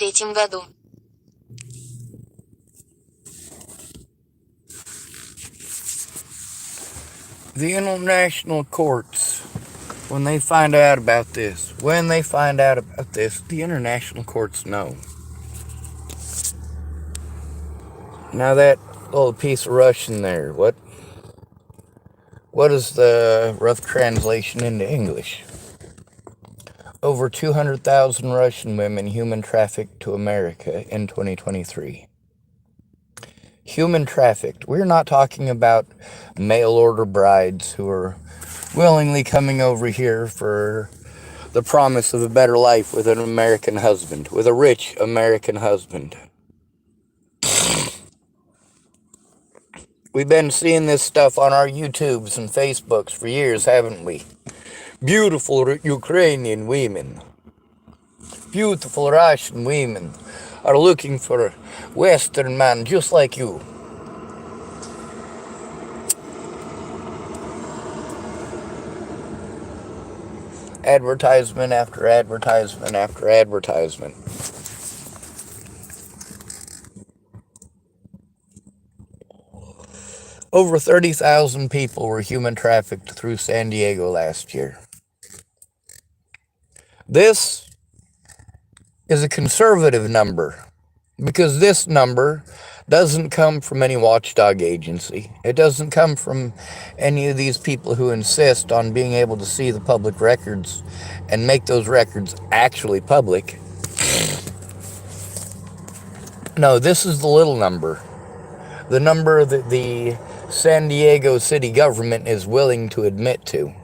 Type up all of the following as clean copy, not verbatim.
1943 году. The international courts, when they find out about this, the international courts know. Now that little piece of Russian there, what is the rough translation into English? Over 200,000 Russian women human trafficked to America in 2023. Human trafficked. We're not talking about mail order brides who are willingly coming over here for the promise of a better life with an American husband, with a rich American husband. We've been seeing this stuff on our YouTubes and Facebooks for years, haven't we? Beautiful Ukrainian women, beautiful Russian women are looking for a Western man just like you. Advertisement after advertisement after advertisement. Over 30,000 people were human trafficked through San Diego last year. This is a conservative number because this number doesn't come from any watchdog agency. It doesn't come from any of these people who insist on being able to see the public records and make those records actually public. No, this is the little number. The number that the San Diego city government is willing to admit to.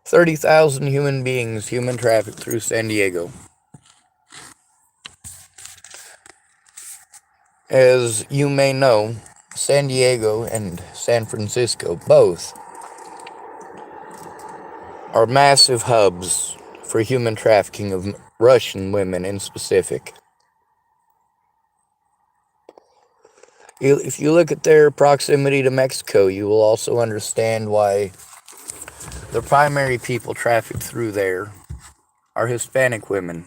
30,000 human beings human trafficked through San Diego. As you may know, San Diego and San Francisco both are massive hubs for human trafficking of Russian women in specific. If you look at their proximity to Mexico, you will also understand why the primary people trafficked through there are Hispanic women.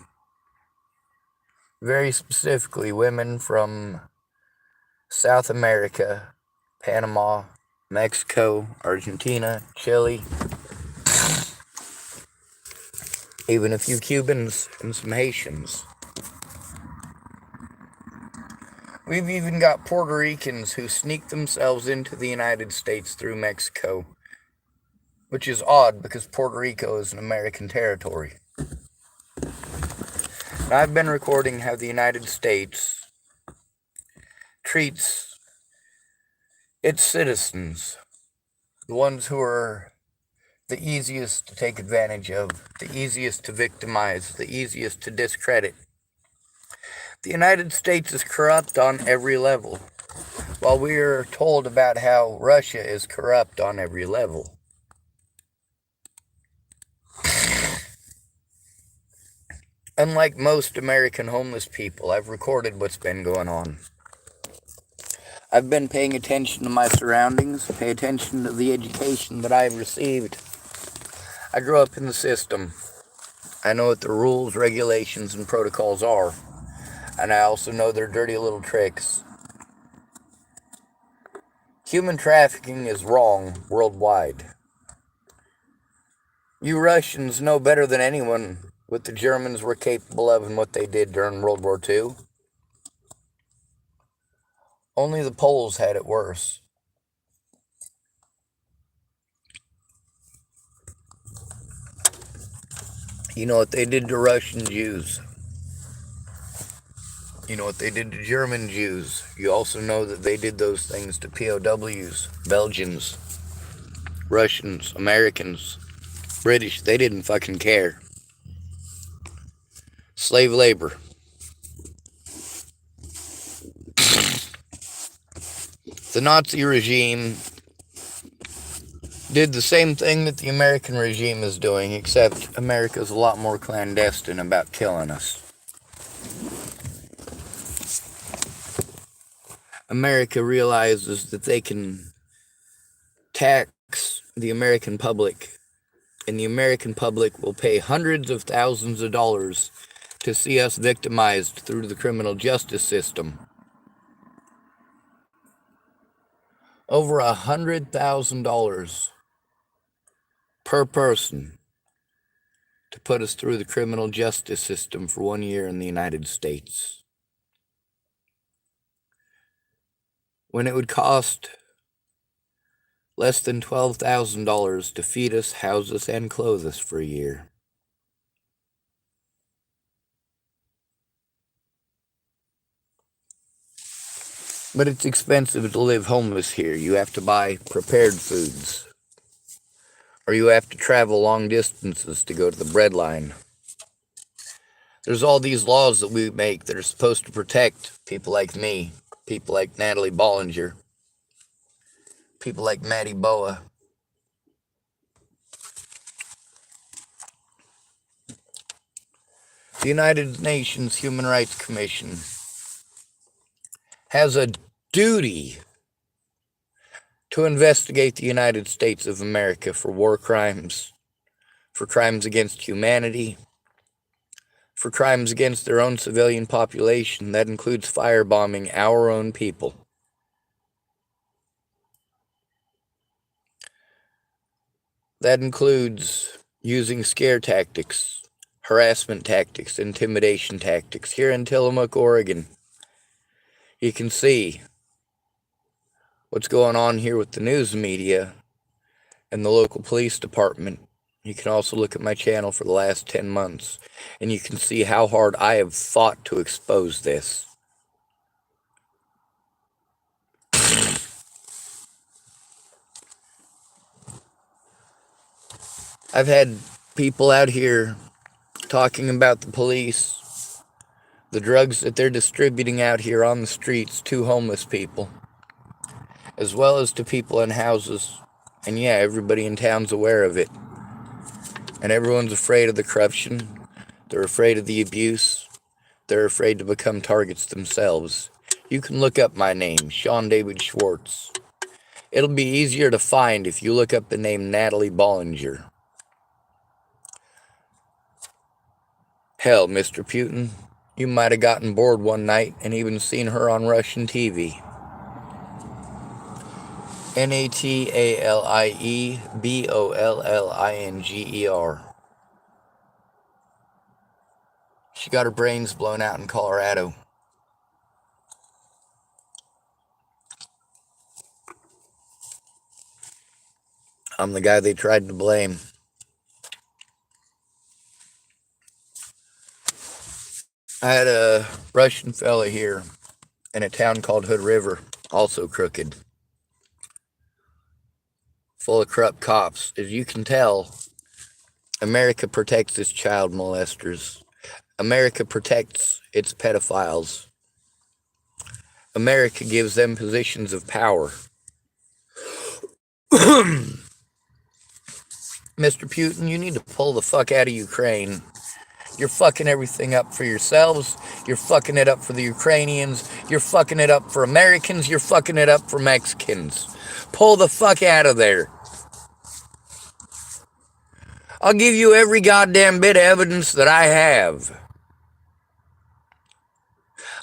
Very specifically, women from South America, Panama, Mexico, Argentina, Chile, even a few Cubans and some Haitians. We've even got Puerto Ricans who sneak themselves into the United States through Mexico, which is odd because Puerto Rico is an American territory. And I've been recording how the United States treats its citizens, the ones who are the easiest to take advantage of, the easiest to victimize, the easiest to discredit. The United States is corrupt on every level, while we are told about how Russia is corrupt on every level. Unlike most American homeless people, I've recorded what's been going on. I've been paying attention to my surroundings, pay attention to the education that I've received. I grew up in the system. I know what the rules, regulations, and protocols are. And I also know their dirty little tricks. Human trafficking is wrong worldwide. You Russians know better than anyone what the Germans were capable of and what they did during World War II. Only the Poles had it worse. You know what they did to Russian Jews. You know what they did to German Jews. You also know that they did those things to POWs, Belgians, Russians, Americans, British. They didn't fucking care. Slave labor. The Nazi regime did the same thing that the American regime is doing, except America's a lot more clandestine about killing us. America realizes that they can tax the American public and the American public will pay hundreds of thousands of dollars to see us victimized through the criminal justice system. Over $100,000 per person to put us through the criminal justice system for 1 year in the United States, when it would cost less than $12,000 to feed us, house us, and clothe us for a year. But it's expensive to live homeless here. You have to buy prepared foods, or you have to travel long distances to go to the bread line. There's all these laws that we make that are supposed to protect people like me, people like Natalie Bollinger, people like Maddie Boa. The United Nations Human Rights Commission has a duty to investigate the United States of America for war crimes, for crimes against humanity, for crimes against their own civilian population. That includes firebombing our own people. That includes using scare tactics, harassment tactics, intimidation tactics. Here in Tillamook, Oregon, you can see what's going on here with the news media and the local police department. You can also look at my channel for the last 10 months, and you can see how hard I have fought to expose this. I've had people out here talking about the police, the drugs that they're distributing out here on the streets to homeless people, as well as to people in houses. And yeah, everybody in town's aware of it. And everyone's afraid of the corruption. They're afraid of the abuse. They're afraid to become targets themselves. You can look up my name, Sean David Schwartz. It'll be easier to find if you look up the name Natalie Bollinger. Hell, Mr. Putin, you might have gotten bored one night and even seen her on Russian TV. Nataliebollinger. She got her brains blown out in Colorado. I'm the guy they tried to blame. I had a Russian fella here in a town called Hood River, also crooked, full of corrupt cops. As you can tell, America protects its child molesters. America protects its pedophiles. America gives them positions of power. Mr. Putin, you need to pull the fuck out of Ukraine. You're fucking everything up for yourselves. You're fucking it up for the Ukrainians. You're fucking it up for Americans. You're fucking it up for Mexicans. Pull the fuck out of there. I'll give you every goddamn bit of evidence that I have.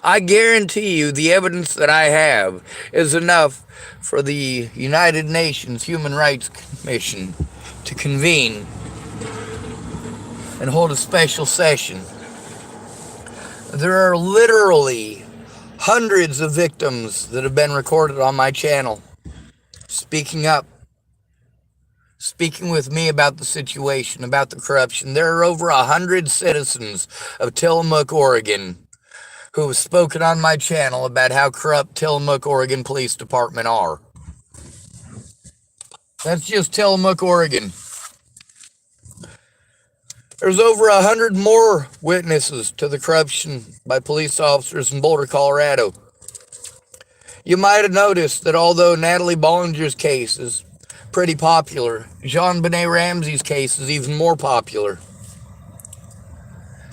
I guarantee you the evidence that I have is enough for the United Nations Human Rights Commission to convene and hold a special session. There are literally hundreds of victims that have been recorded on my channel, speaking up, speaking with me about the situation, about the corruption. There are over 100 citizens of Tillamook, Oregon, who have spoken on my channel about how corrupt Tillamook, Oregon Police Department are. That's just Tillamook, Oregon. There's over 100 more witnesses to the corruption by police officers in Boulder, Colorado. You might have noticed that although Natalie Bollinger's case is pretty popular, JonBenet Ramsey's case is even more popular.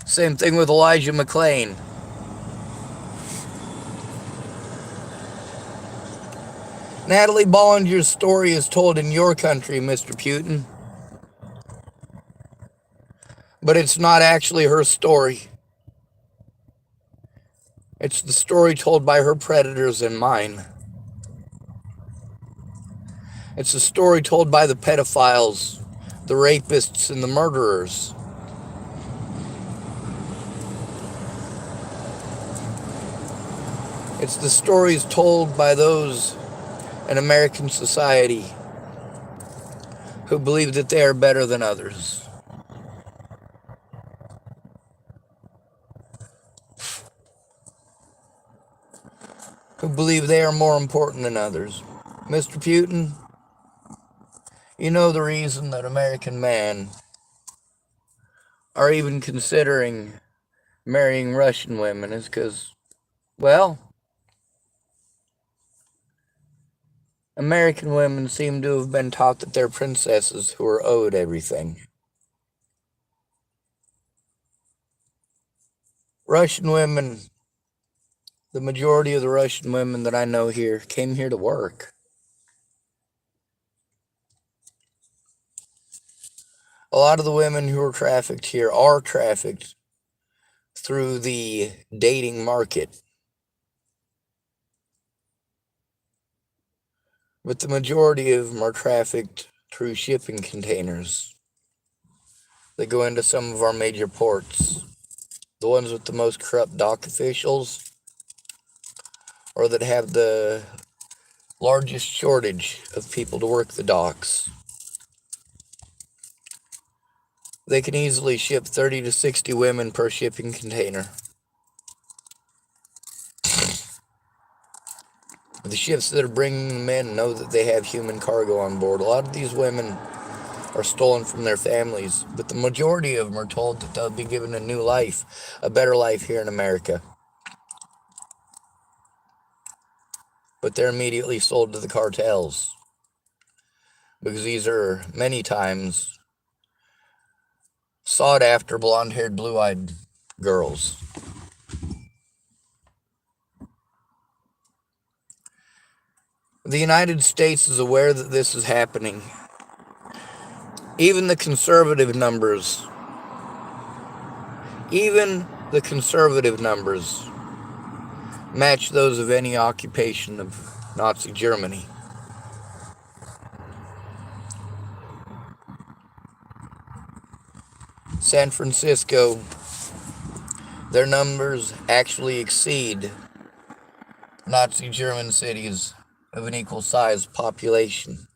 Same thing with Elijah McClain. Natalie Bollinger's story is told in your country, Mr. Putin. But it's not actually her story. It's the story told by her predators and mine. It's a story told by the pedophiles, the rapists, and the murderers. It's the stories told by those in American society who believe that they are better than others. Who believe they are more important than others. Mr. Putin, you know the reason that American men are even considering marrying Russian women is because, well, American women seem to have been taught that they're princesses who are owed everything. Russian women, the majority of the Russian women that I know here came here to work. A lot of the women who are trafficked here are trafficked through the dating market. But the majority of them are trafficked through shipping containers that go into some of our major ports. The ones with the most corrupt dock officials, or that have the largest shortage of people to work the docks. They can easily ship 30 to 60 women per shipping container. The ships that are bringing them in know that they have human cargo on board. A lot of these women are stolen from their families, but the majority of them are told that they'll be given a new life, a better life here in America. But they're immediately sold to the cartels, because these are many times sought-after, blonde-haired, blue-eyed girls. The United States is aware that this is happening. Even the conservative numbers match those of any occupation of Nazi Germany. San Francisco, their numbers actually exceed Nazi German cities of an equal size population.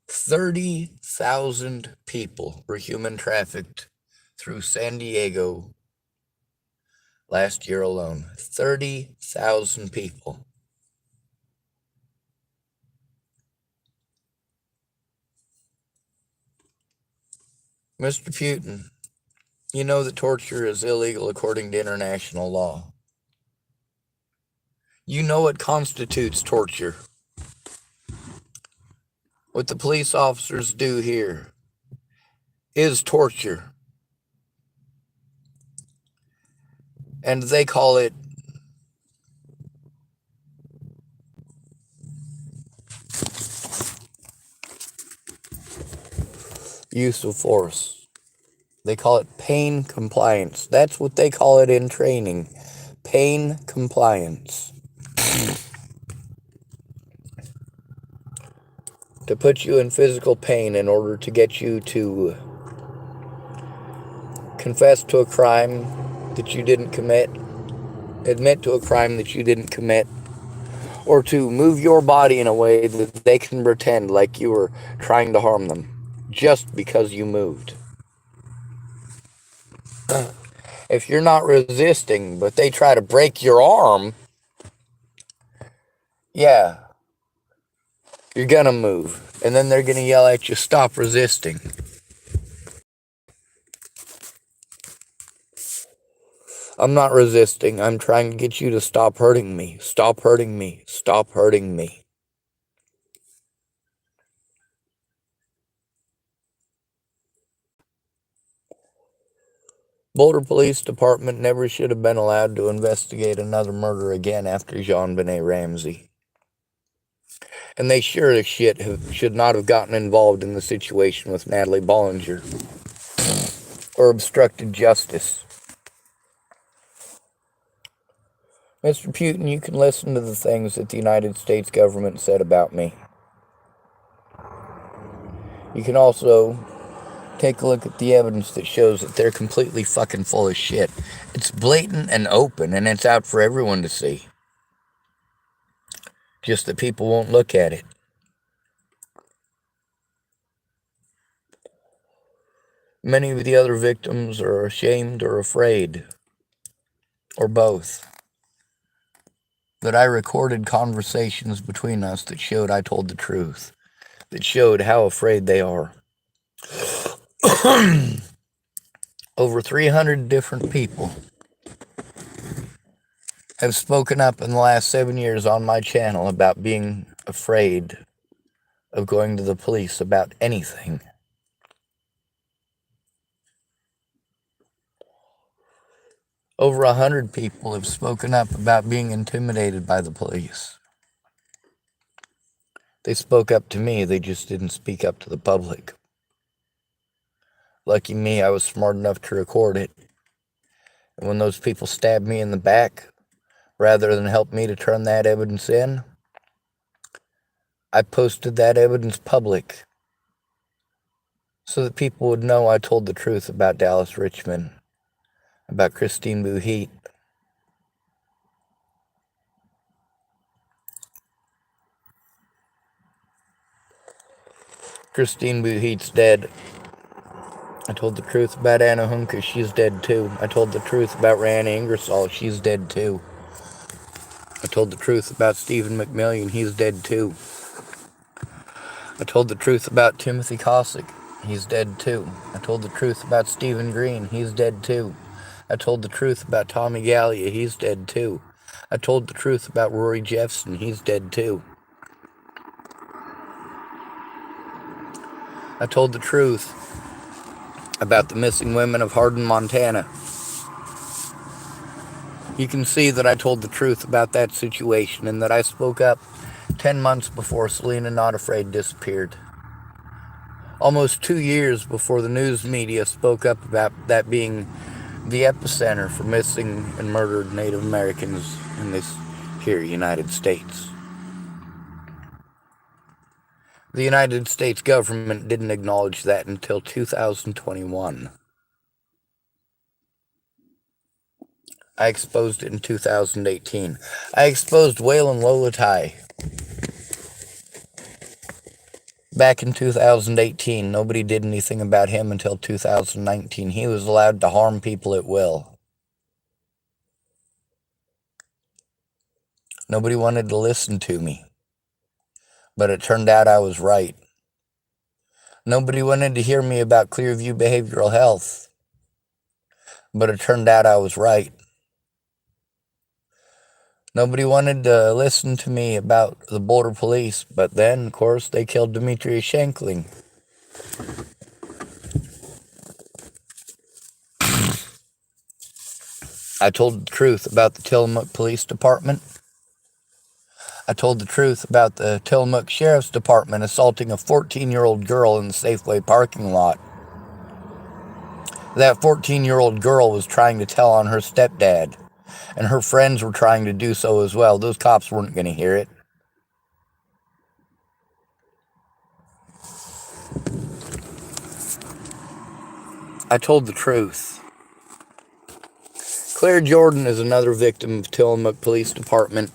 "30,000 people were human trafficked through San Diego last year alone." 30,000 people. Mr. Putin, you know that torture is illegal according to international law. You know what constitutes torture. What the police officers do here is torture. And they call it use of force. They call it pain compliance. That's what they call it in training. Pain compliance. To put you in physical pain in order to get you to confess to a crime that you didn't commit, admit to a crime that you didn't commit, or to move your body in a way that they can pretend like you were trying to harm them just because you moved. If you're not resisting, but they try to break your arm, yeah, you're gonna move. And then they're gonna yell at you, "Stop resisting." I'm not resisting. I'm trying to get you to stop hurting me. Stop hurting me. Stop hurting me. Boulder Police Department never should have been allowed to investigate another murder again after JonBenet Ramsey. And they sure as shit should not have gotten involved in the situation with Natalie Bollinger or obstructed justice. Mr. Putin, you can listen to the things that the United States government said about me. You can also take a look at the evidence that shows that they're completely fucking full of shit. It's blatant and open, and it's out for everyone to see. Just that people won't look at it. Many of the other victims are ashamed or afraid, or both, that I recorded conversations between us that showed I told the truth, that showed how afraid they are. Over 300 different people have spoken up in the last 7 years on my channel about being afraid of going to the police about anything. Over 100 people have spoken up about being intimidated by the police. They spoke up to me, they just didn't speak up to the public. Lucky me, I was smart enough to record it. And when those people stabbed me in the back, rather than help me to turn that evidence in, I posted that evidence public so that people would know I told the truth about Dallas Richmond, about Christine Bouhit. Christine Bouhit's dead. I told the truth about Anna Hunka, she's dead too. I told the truth about Rand Ingersoll, she's dead too. I told the truth about Stephen McMillian, he's dead too. I told the truth about Timothy Cosick, he's dead too. I told the truth about Stephen Green, he's dead too. I told the truth about Tommy Gallia, he's dead too. I told the truth about Rory Jeffson, he's dead too. I told the truth about the missing women of Hardin, Montana. You can see that I told the truth about that situation and that I spoke up 10 months before Selena Not Afraid disappeared. Almost 2 years before the news media spoke up about that being the epicenter for missing and murdered Native Americans in this here United States. The United States government didn't acknowledge that until 2021. I exposed it in 2018. I exposed Waylon Lolatai back in 2018. Nobody did anything about him until 2019. He was allowed to harm people at will. Nobody wanted to listen to me, but it turned out I was right. Nobody wanted to hear me about Clearview Behavioral Health, but it turned out I was right. Nobody wanted to listen to me about the border police, but then, of course, they killed Dmitry Shankling. I told the truth about the Tillamook Police Department. I told the truth about the Tillamook Sheriff's Department assaulting a 14-year-old girl in the Safeway parking lot. That 14-year-old girl was trying to tell on her stepdad, and her friends were trying to do so as well. Those cops weren't going to hear it. I told the truth. Claire Jordan is another victim of Tillamook Police Department.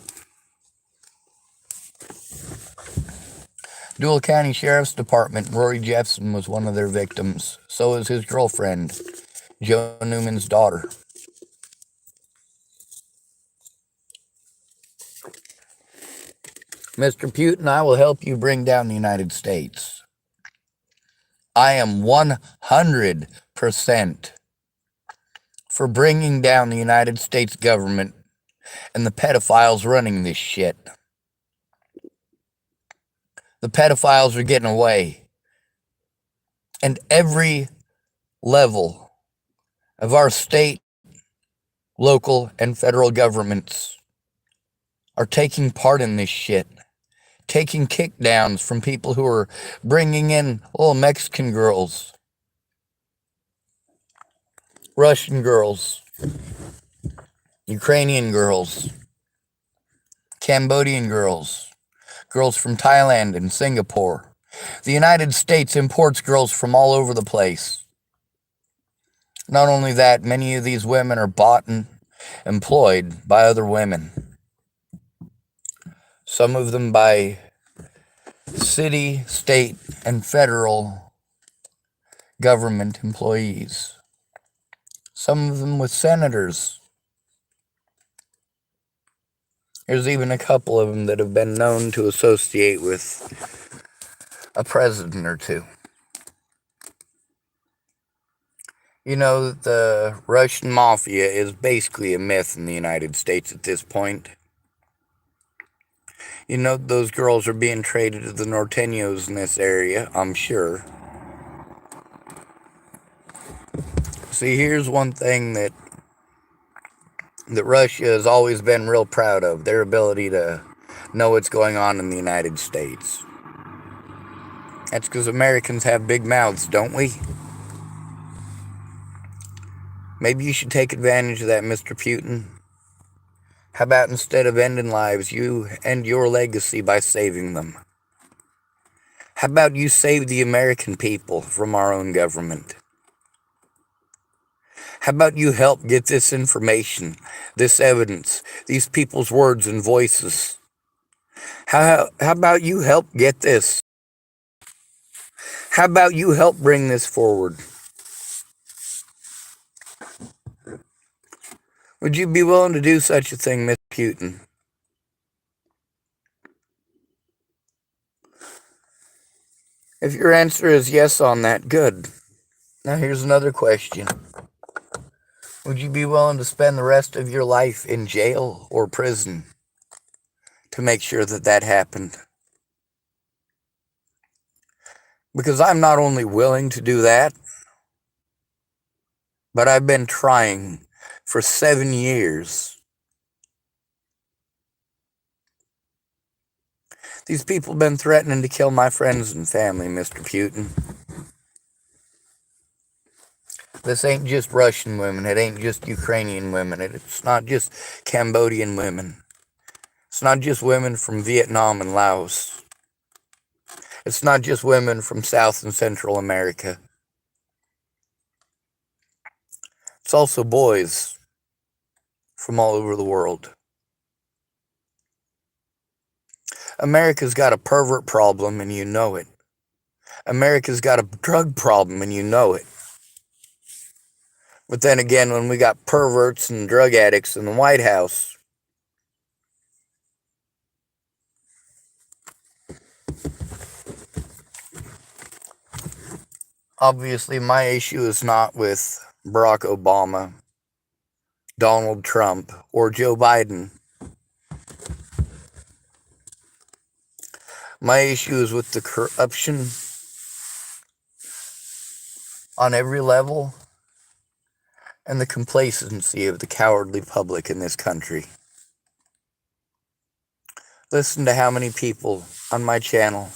Dual County Sheriff's Department, Rory Jeffson was one of their victims. So is his girlfriend, Joe Newman's daughter. Mr. Putin, I will help you bring down the United States. I am 100% for bringing down the United States government and the pedophiles running this shit. The pedophiles are getting away. And every level of our state, local, and federal governments are taking part in this shit, taking kickdowns from people who are bringing in little Mexican girls, Russian girls, Ukrainian girls, Cambodian girls, girls from Thailand and Singapore. The United States imports girls from all over the place. Not only that, many of these women are bought and employed by other women. Some of them by city, state, and federal government employees. Some of them with senators. There's even a couple of them that have been known to associate with a president or two. You know, the Russian mafia is basically a myth in the United States at this point. You know, those girls are being traded to the Norteños in this area, I'm sure. See, here's one thing that Russia has always been real proud of, their ability to know what's going on in the United States. That's because Americans have big mouths, don't we? Maybe you should take advantage of that, Mr. Putin. How about instead of ending lives, you end your legacy by saving them? How about you save the American people from our own government? How about you help get this information, this evidence, these people's words and voices? How about you help get this? How about you help bring this forward? Would you be willing to do such a thing, Mr. Putin? If your answer is yes on that, good. Now here's another question. Would you be willing to spend the rest of your life in jail or prison to make sure that that happened? Because I'm not only willing to do that, but I've been trying for 7 years. These people have been threatening to kill my friends and family, Mr. Putin. This ain't just Russian women. It ain't just Ukrainian women. It's not just Cambodian women. It's not just women from Vietnam and Laos. It's not just women from South and Central America. It's also boys from all over the world. America's got a pervert problem and you know it. America's got a drug problem and you know it. But then again, when we got perverts and drug addicts in the White House, obviously my issue is not with Barack Obama, Donald Trump, or Joe Biden. My issue is with the corruption on every level and the complacency of the cowardly public in this country. Listen to how many people on my channel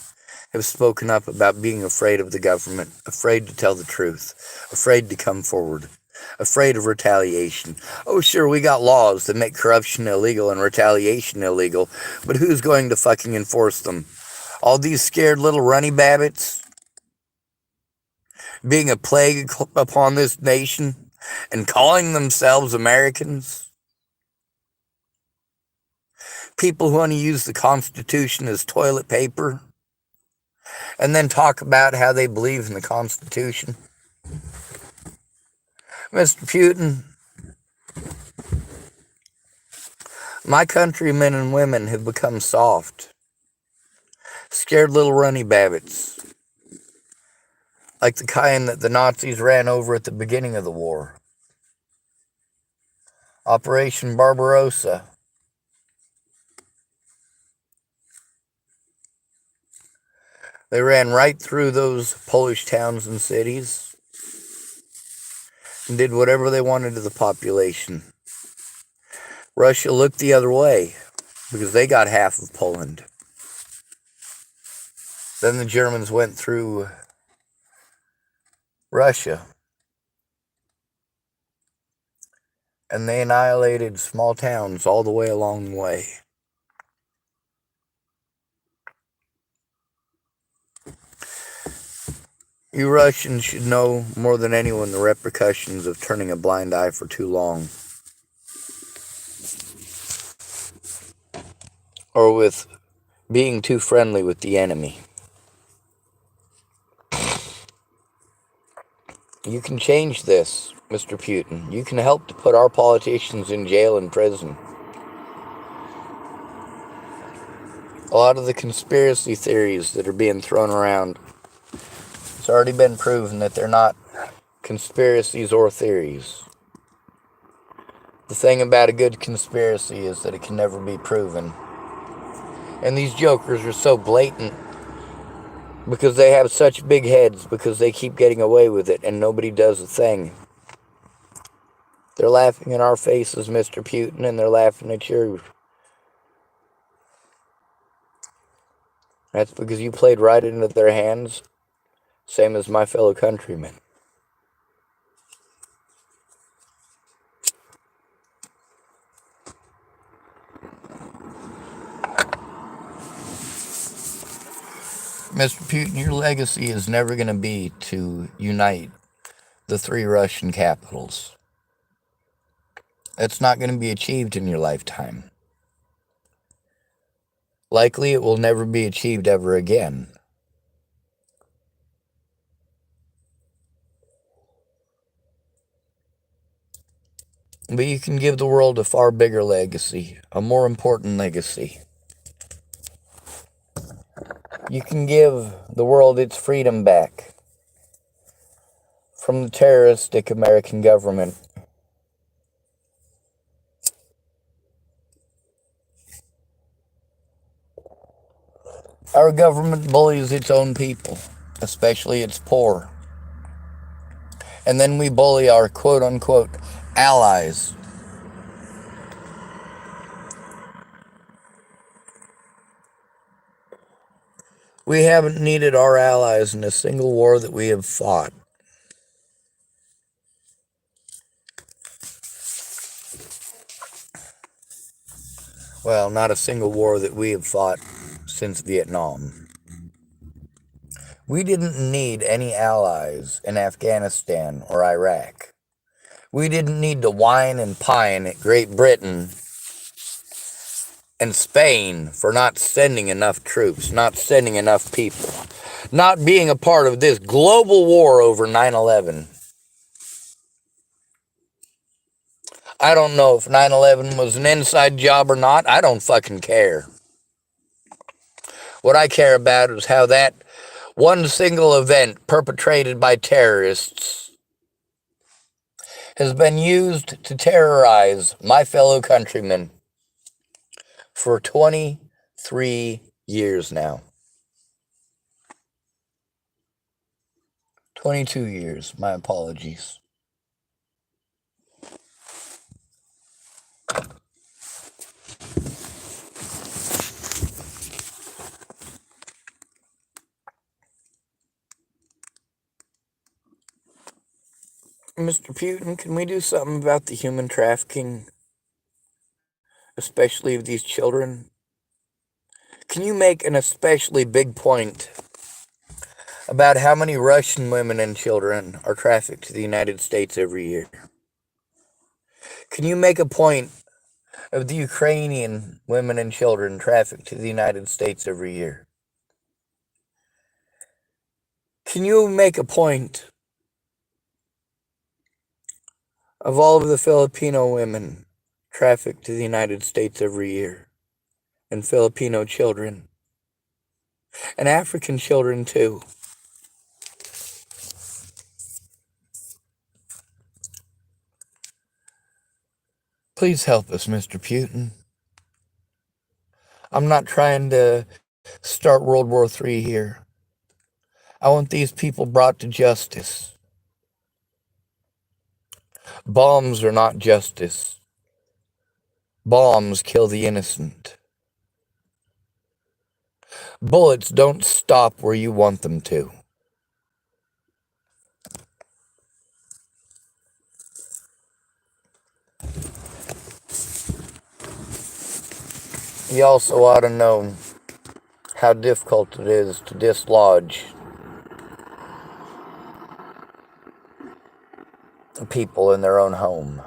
have spoken up about being afraid of the government, afraid to tell the truth, afraid to come forward, afraid of retaliation. Oh, sure, we got laws that make corruption illegal and retaliation illegal, but who's going to fucking enforce them? All these scared little runny babbits being a plague upon this nation and calling themselves Americans? People who want to use the Constitution as toilet paper and then talk about how they believe in the Constitution. Mr. Putin, my countrymen and women have become soft, scared little runny babbits, like the kind that the Nazis ran over at the beginning of the war. Operation Barbarossa. They ran right through those Polish towns and cities. and did whatever they wanted to the population. Russia looked the other way because they got half of Poland. Then the Germans went through Russia and they annihilated small towns all the way along the way. You Russians should know more than anyone the repercussions of turning a blind eye for too long, or with being too friendly with the enemy. You can change this, Mr. Putin. You can help to put our politicians in jail and prison. A lot of the conspiracy theories that are being thrown around, it's already been proven that they're not conspiracies or theories. The thing about a good conspiracy is that it can never be proven. And these jokers are so blatant because they have such big heads, because they keep getting away with it and nobody does a thing. They're laughing in our faces, Mr. Putin, and they're laughing at yours. That's because you played right into their hands, same as my fellow countrymen. Mr. Putin, your legacy is never going to be to unite the three Russian capitals. That's not going to be achieved in your lifetime. Likely it will never be achieved ever again. But you can give the world a far bigger legacy, a more important legacy. You can give the world its freedom back from the terroristic American government. Our government bullies its own people, especially its poor. And then we bully our quote-unquote allies. We haven't needed our allies in a single war that we have fought. Well, not a single war that we have fought since Vietnam. We didn't need any allies in Afghanistan or Iraq. We didn't need to whine and pine at Great Britain and Spain for not sending enough troops, not sending enough people, not being a part of this global war over 9/11. I don't know if 9/11 was an inside job or not. I don't fucking care. What I care about is how that one single event perpetrated by terrorists has been used to terrorize my fellow countrymen for 23 years now. 22 years, my apologies. Mr. Putin, can we do something about the human trafficking, especially of these children? Can you make an especially big point about how many Russian women and children are trafficked to the United States every year? Can you make a point of the Ukrainian women and children trafficked to the United States every year? Can you make a point of all of the Filipino women trafficked to the United States every year, and Filipino children, and African children too? Please help us, Mr. Putin. I'm not trying to start World War III here. I want these people brought to justice. Bombs are not justice. Bombs kill the innocent. Bullets don't stop where you want them to. You also ought to know how difficult it is to dislodge people in their own home.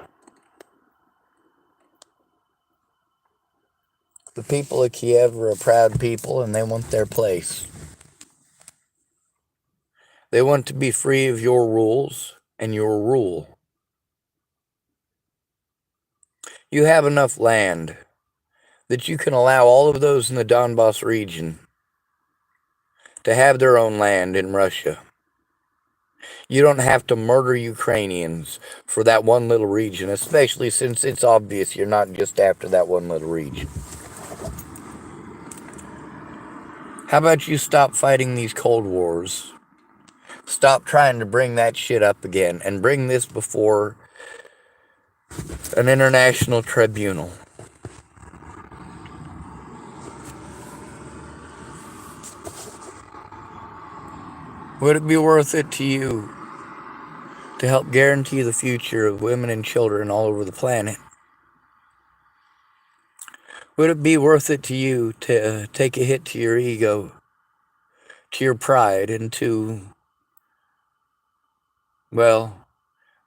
The people of Kiev are a proud people, and they want their place. They want to be free of your rules and your rule. You have enough land that you can allow all of those in the Donbass region to have their own land in Russia. You don't have to murder Ukrainians for that one little region, especially since it's obvious you're not just after that one little region. How about you stop fighting these Cold Wars? Stop trying to bring that shit up again and bring this before an international tribunal. Would it be worth it to you to help guarantee the future of women and children all over the planet? Would it be worth it to you to take a hit to your ego, to your pride, and to, well,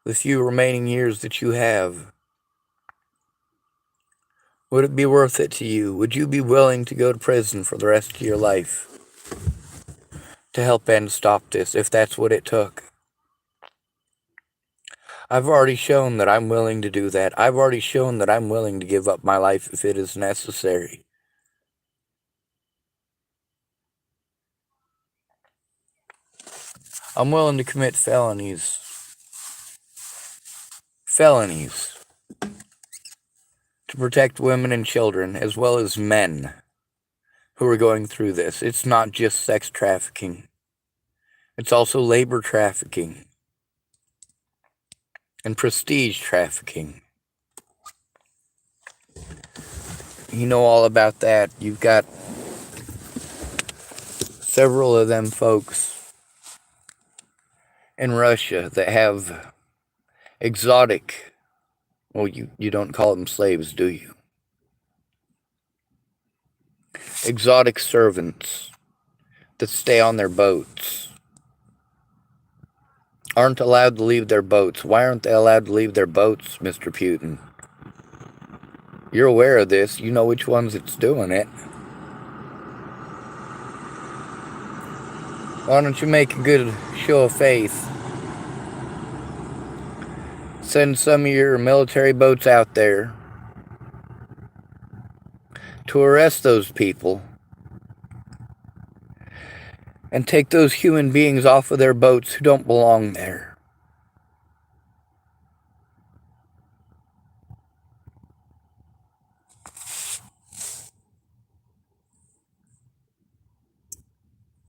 the few remaining years that you have? Would it be worth it to you? Would you be willing to go to prison for the rest of your life to help and stop this, if that's what it took? I've already shown that I'm willing to do that. I've already shown that I'm willing to give up my life if it is necessary. I'm willing to commit felonies to protect women and children, as well as men who are going through this. It's not just sex trafficking. It's also labor trafficking and prestige trafficking. You know all about that. You've got several of them folks in Russia that have exotic, well, you don't call them slaves, do you? Exotic servants that stay on their boats. Aren't allowed to leave their boats. Why aren't they allowed to leave their boats, Mr. Putin? You're aware of this. You know which ones it's doing it. Why don't you make a good show of faith? Send some of your military boats out there to arrest those people and take those human beings off of their boats who don't belong there.